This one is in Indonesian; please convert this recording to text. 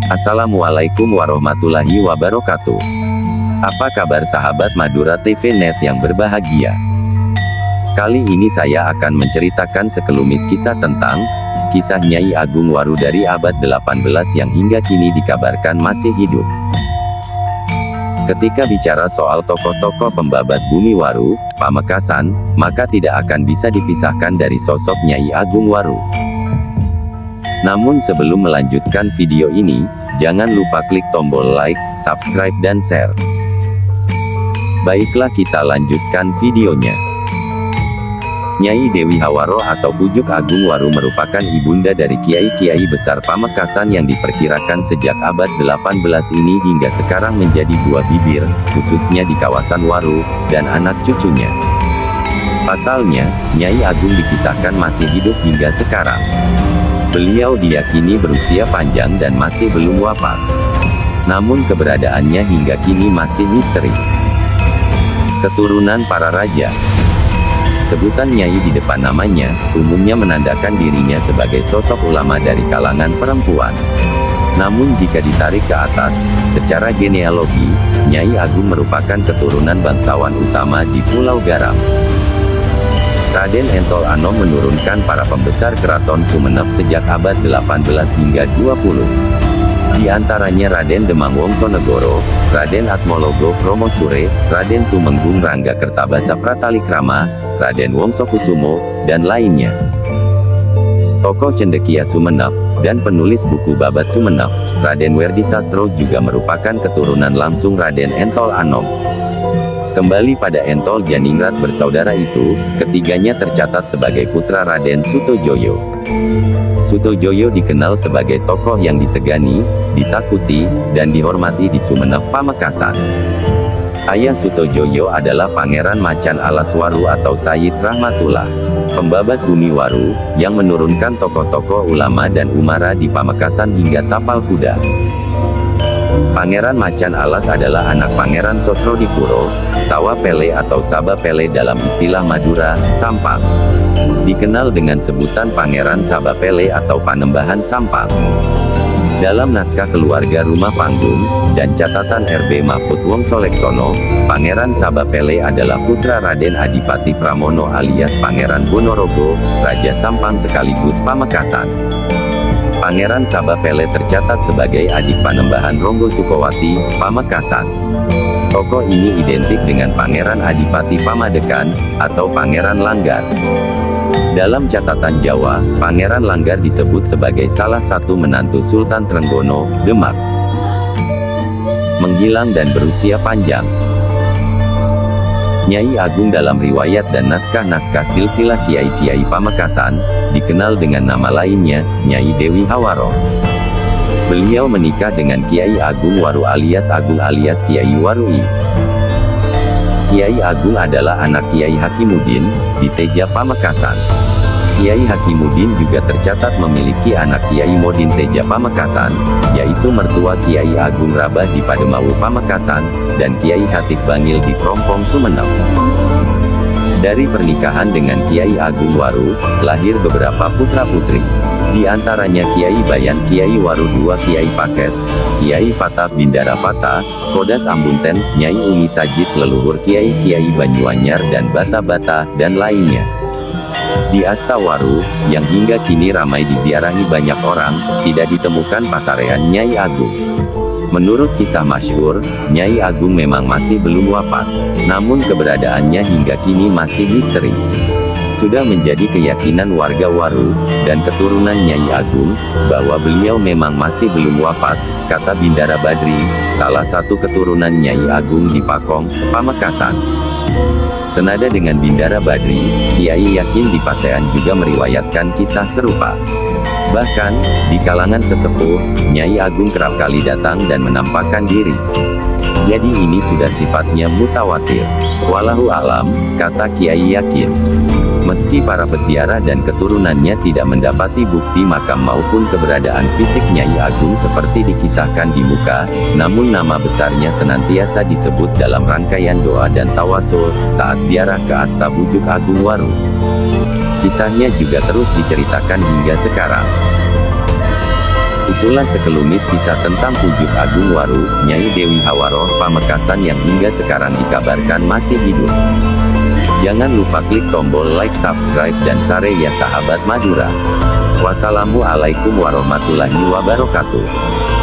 Assalamualaikum warahmatullahi wabarakatuh. Apa kabar sahabat Madura TV Net yang berbahagia? Kali ini saya akan menceritakan sekelumit kisah tentang kisah Nyai Agung Waru dari abad 18 yang hingga kini dikabarkan masih hidup. Ketika bicara soal tokoh-tokoh pembabat bumi Waru, Pamekasan, maka tidak akan bisa dipisahkan dari sosok Nyai Agung Waru. Namun sebelum melanjutkan video ini, jangan lupa klik tombol like, subscribe dan share. Baiklah, kita lanjutkan videonya. Nyai Dewi Hawaro atau Pujuk Agung Waru merupakan ibunda dari kiai-kiai besar Pamekasan yang diperkirakan sejak abad 18 ini hingga sekarang menjadi buah bibir, khususnya di kawasan Waru, dan anak cucunya. Pasalnya, Nyai Agung dikisahkan masih hidup hingga sekarang. Beliau diyakini berusia panjang dan masih belum wafat. Namun keberadaannya hingga kini masih misteri. Keturunan para raja. Sebutan Nyai di depan namanya, umumnya menandakan dirinya sebagai sosok ulama dari kalangan perempuan. Namun jika ditarik ke atas, secara genealogi, Nyai Agung merupakan keturunan bangsawan utama di Pulau Garam. Raden Entol Anom menurunkan para pembesar keraton Sumenep sejak abad 18 hingga 20. Di antaranya Raden Demang Wongsonegoro, Raden Atmologo Promosure, Raden Tumenggung Rangga Kertabasa Pratalikrama, Raden Wongsokusumo, dan lainnya. Tokoh cendekia Sumenep, dan penulis buku Babat Sumenep, Raden Werdi Sastro juga merupakan keturunan langsung Raden Entol Anom. Kembali pada Entol Janingrat bersaudara itu, ketiganya tercatat sebagai putra Raden Sutojoyo. Sutojoyo dikenal sebagai tokoh yang disegani, ditakuti, dan dihormati di Sumenep Pamekasan. Ayah Sutojoyo adalah Pangeran Macan Alas Waru atau Sayyid Rahmatullah, pembabat bumi Waru, yang menurunkan tokoh-tokoh ulama dan umara di Pamekasan hingga tapal kuda. Pangeran Macan Alas adalah anak Pangeran Sosrodipuro, Sawa Pele atau Saba Pele dalam istilah Madura, Sampang. Dikenal dengan sebutan Pangeran Saba Pele atau Panembahan Sampang. Dalam naskah keluarga Rumah Panggung, dan catatan RB Mahfud Wongsoleksono, Pangeran Saba Pele adalah putra Raden Adipati Pramono alias Pangeran Bonorogo, Raja Sampang sekaligus Pamekasan. Pangeran Saba Pele tercatat sebagai adik Panembahan Ronggo Sukowati, Pamekasan. Tokoh ini identik dengan Pangeran Adipati Pamadekan, atau Pangeran Langgar. Dalam catatan Jawa, Pangeran Langgar disebut sebagai salah satu menantu Sultan Trenggono, Demak. Menghilang dan berusia panjang. Nyai Agung dalam riwayat dan naskah-naskah silsilah kiai-kiai Pamekasan, dikenal dengan nama lainnya, Nyai Dewi Hawaro. Beliau menikah dengan Kiai Agung Waru alias Agung alias Kiai Warui. Kiai Agung adalah anak Kiai Hakimuddin, di Teja Pamekasan. Kiai Hakimuddin juga tercatat memiliki anak Kiai Modin Teja Pamekasan, yaitu mertua Kiai Agung Rabah di Pademawu Pamekasan, dan Kiai Hatip Bangil di Prompong Sumenep. Dari pernikahan dengan Kiai Agung Waru, lahir beberapa putra-putri. Di antaranya Kiai Bayan Kiai Waru II Kiai Pakes, Kiai Fata Bindara Fata, Kodas Ambunten, Nyai Umi Sajid leluhur Kiai-Kiai Banyuanyar dan Bata-Bata, dan lainnya. Di Asta Waru, yang hingga kini ramai diziarahi banyak orang, tidak ditemukan pasarean Nyai Agung. Menurut kisah masyhur, Nyai Agung memang masih belum wafat. Namun keberadaannya hingga kini masih misteri. Sudah menjadi keyakinan warga Waru, dan keturunan Nyai Agung, bahwa beliau memang masih belum wafat, kata Bindara Badri, salah satu keturunan Nyai Agung di Pakong, Pamekasan. Senada dengan Bindara Badri, Kiai Yakin di Pasean juga meriwayatkan kisah serupa. Bahkan, di kalangan sesepuh, Nyai Agung kerap kali datang dan menampakkan diri. Jadi ini sudah sifatnya mutawatir. Wallahu alam, kata Kiai Yakin. Meski para peziarah dan keturunannya tidak mendapati bukti makam maupun keberadaan fisik Nyai Agung seperti dikisahkan di muka, namun nama besarnya senantiasa disebut dalam rangkaian doa dan tawasul saat ziarah ke Asta Pujuk Agung Waru. Kisahnya juga terus diceritakan hingga sekarang. Itulah sekelumit kisah tentang Pujuk Agung Waru, Nyai Dewi Hawaro, Pamekasan yang hingga sekarang dikabarkan masih hidup. Jangan lupa klik tombol like, subscribe, dan share ya sahabat Madura. Wassalamualaikum warahmatullahi wabarakatuh.